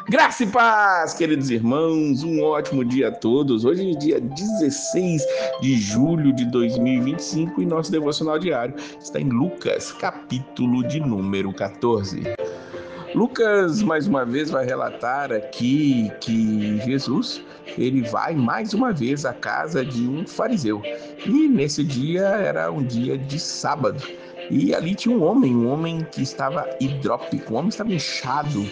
Graça e paz, queridos irmãos, um ótimo dia a todos. Hoje é dia 16 de julho de 2025 e nosso devocional diário está em Lucas, capítulo de número 14. Lucas, mais uma vez, vai relatar aqui que Jesus, ele vai mais uma vez à casa de um fariseu. E nesse dia era um dia de sábado. E ali tinha um homem que estava hidrópico, o homem estava inchado,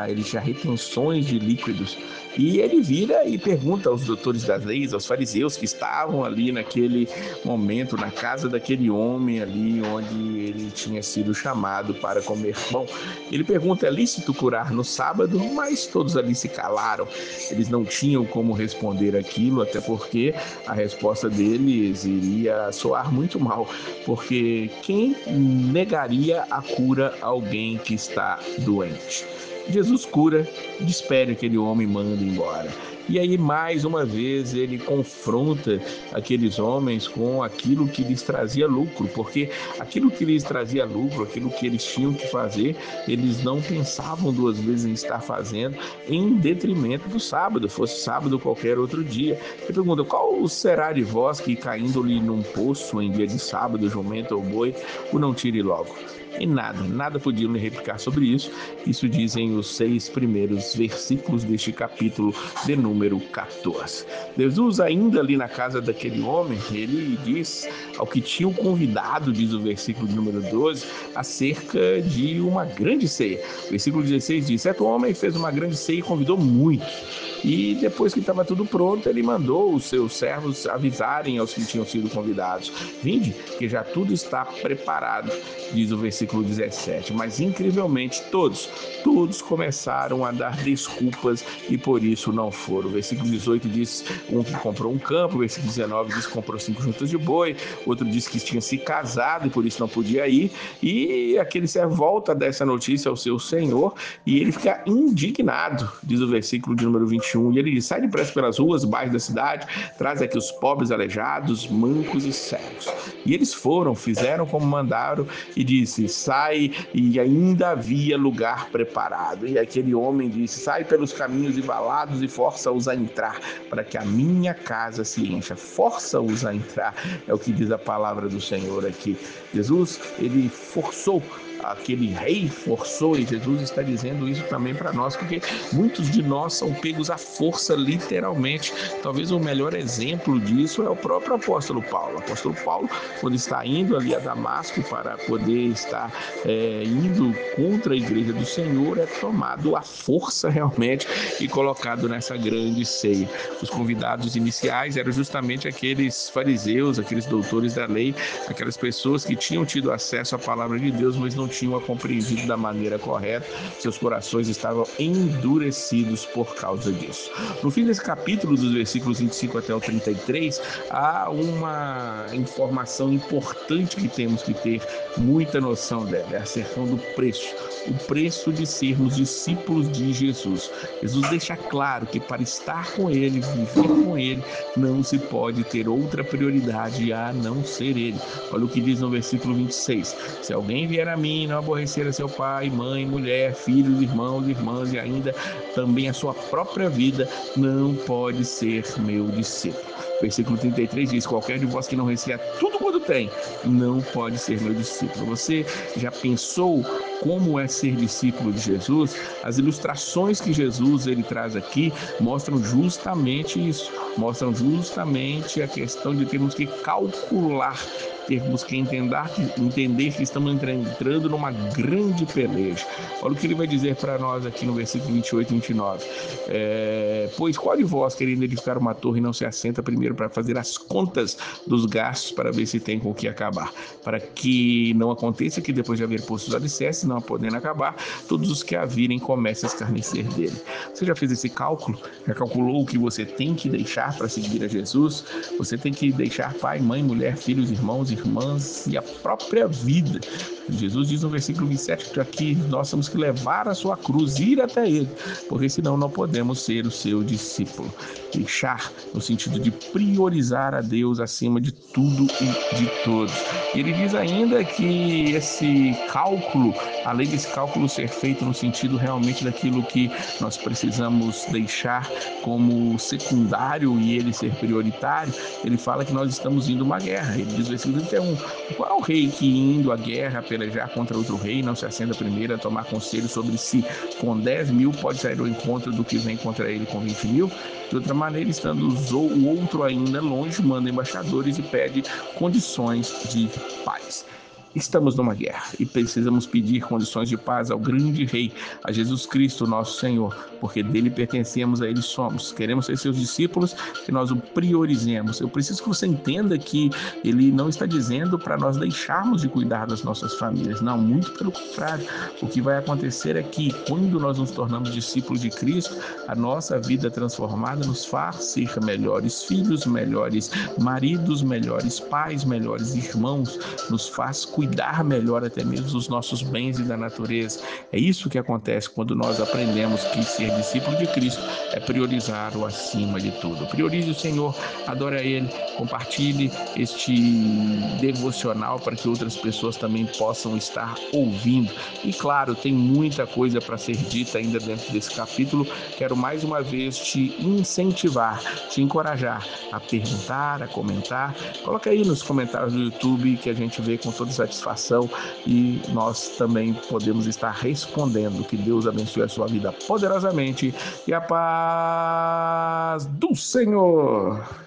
ele tinha retenções de líquidos. E ele vira e pergunta aos doutores das leis, aos fariseus que estavam ali naquele momento, na casa daquele homem ali onde ele tinha sido chamado para comer pão. Ele pergunta, é lícito curar no sábado? Mas todos ali se calaram. Eles não tinham como responder aquilo, até porque a resposta deles iria soar muito mal, porque quem negaria a cura a alguém que está doente? Jesus cura, despede aquele homem e manda embora. E aí, mais uma vez, ele confronta aqueles homens com aquilo que lhes trazia lucro, porque aquilo que lhes trazia lucro, aquilo que eles tinham que fazer, eles não pensavam duas vezes em estar fazendo em detrimento do sábado, fosse sábado ou qualquer outro dia. Ele pergunta, qual será de vós que caindo-lhe num poço em dia de sábado, jumento ou boi, o não tire logo? E nada podiam lhe replicar sobre isso. Isso dizem os 6 primeiros versículos deste capítulo de número 14. Jesus, ainda ali na casa daquele homem, ele diz ao que tinha o convidado, diz o versículo de número 12, acerca de uma grande ceia. O versículo 16 diz, certo homem fez uma grande ceia e convidou muitos. E depois que estava tudo pronto, ele mandou os seus servos avisarem aos que tinham sido convidados. Vinde, que já tudo está preparado, diz o versículo 17. Mas incrivelmente todos começaram a dar desculpas e por isso não foram. O versículo 18 diz um que comprou um campo, o versículo 19 diz que comprou 5 juntas de boi, outro diz que tinha se casado e por isso não podia ir. E aquele servo volta a dar essa notícia ao seu senhor e ele fica indignado, diz o versículo de número 21. E ele diz, sai depressa pelas ruas, bairros da cidade, traz aqui os pobres, aleijados, mancos e cegos. E eles foram, fizeram como mandaram e disse, sai, e ainda havia lugar preparado. E aquele homem disse, sai pelos caminhos embalados e força-os a entrar, para que a minha casa se encha. Força-os a entrar, é o que diz a palavra do Senhor aqui. Jesus, ele forçou, aquele rei forçou, e Jesus está dizendo isso também para nós, porque muitos de nós são pegos à força, literalmente. Talvez o melhor exemplo disso é o próprio apóstolo Paulo. O apóstolo Paulo, quando está indo ali a Damasco para poder estar indo contra a igreja do Senhor, é tomado à força realmente e colocado nessa grande ceia. Os convidados iniciais eram justamente aqueles fariseus, aqueles doutores da lei, aquelas pessoas que tinham tido acesso à palavra de Deus, mas não tinham a compreendido da maneira correta, seus corações estavam endurecidos por causa disso. No fim desse capítulo, dos versículos 25 até o 33, há uma informação importante que temos que ter muita noção dela, é a questão do preço. O preço de sermos discípulos de Jesus. Jesus deixa claro que para estar com Ele, viver com Ele, não se pode ter outra prioridade a não ser Ele. Olha o que diz no versículo 26. Se alguém vier a mim e não aborrecer a seu pai, mãe, mulher, filhos, irmãos, irmãs e ainda também a sua própria vida, não pode ser meu discípulo. Versículo 33 diz, qualquer de vós que não receba tudo quanto tem, não pode ser meu discípulo. Você já pensou como é ser discípulo de Jesus? As ilustrações que Jesus ele traz aqui mostram justamente isso, mostram justamente a questão de termos que calcular, termos que entender que estamos entrando numa grande peleja. Olha o que ele vai dizer para nós aqui no versículo 28 e 29. Pois qual de vós, querendo edificar uma torre, não se assenta primeiro para fazer as contas dos gastos para ver se tem com o que acabar? Para que não aconteça que depois de haver posto os alicerces, não podendo acabar, todos os que a virem comecem a escarnecer dele. Você já fez esse cálculo? Já calculou o que você tem que deixar para seguir a Jesus? Você tem que deixar pai, mãe, mulher, filhos, irmãos, irmãs e a própria vida. Jesus diz no versículo 27 que aqui nós temos que levar a sua cruz, ir até ele, porque senão não podemos ser o seu discípulo. Deixar no sentido de priorizar a Deus acima de tudo e de todos. E ele diz ainda que esse cálculo além desse cálculo ser feito no sentido realmente daquilo que nós precisamos deixar como secundário e ele ser prioritário, ele fala que nós estamos indo a uma guerra. Ele diz no versículo 31, qual é o rei que indo à guerra pelejar contra outro rei não se assenta primeiro a tomar conselho sobre si? Com 10.000 pode sair ao encontro do que vem contra ele com 20.000? De outra maneira, estando o outro ainda longe, manda embaixadores e pede condições de paz. Estamos numa guerra e precisamos pedir condições de paz ao grande Rei, a Jesus Cristo, nosso Senhor, porque dele pertencemos, a ele somos. Queremos ser seus discípulos, que nós o priorizemos. Eu preciso que você entenda que ele não está dizendo para nós deixarmos de cuidar das nossas famílias. Não, muito pelo contrário. O que vai acontecer é que quando nós nos tornamos discípulos de Cristo, a nossa vida transformada nos faz ser melhores filhos, melhores maridos, melhores pais, melhores irmãos, nos faz cuidar melhor até mesmo dos nossos bens e da natureza. É isso que acontece quando nós aprendemos que ser discípulo de Cristo é priorizar o acima de tudo. Priorize o Senhor, adore a Ele, compartilhe este devocional para que outras pessoas também possam estar ouvindo. E claro, tem muita coisa para ser dita ainda dentro desse capítulo. Quero mais uma vez te incentivar, te encorajar a perguntar, a comentar. Coloca aí nos comentários do YouTube que a gente vê com toda satisfação e nós também podemos estar respondendo. Que Deus abençoe a sua vida poderosamente e a paz do Senhor.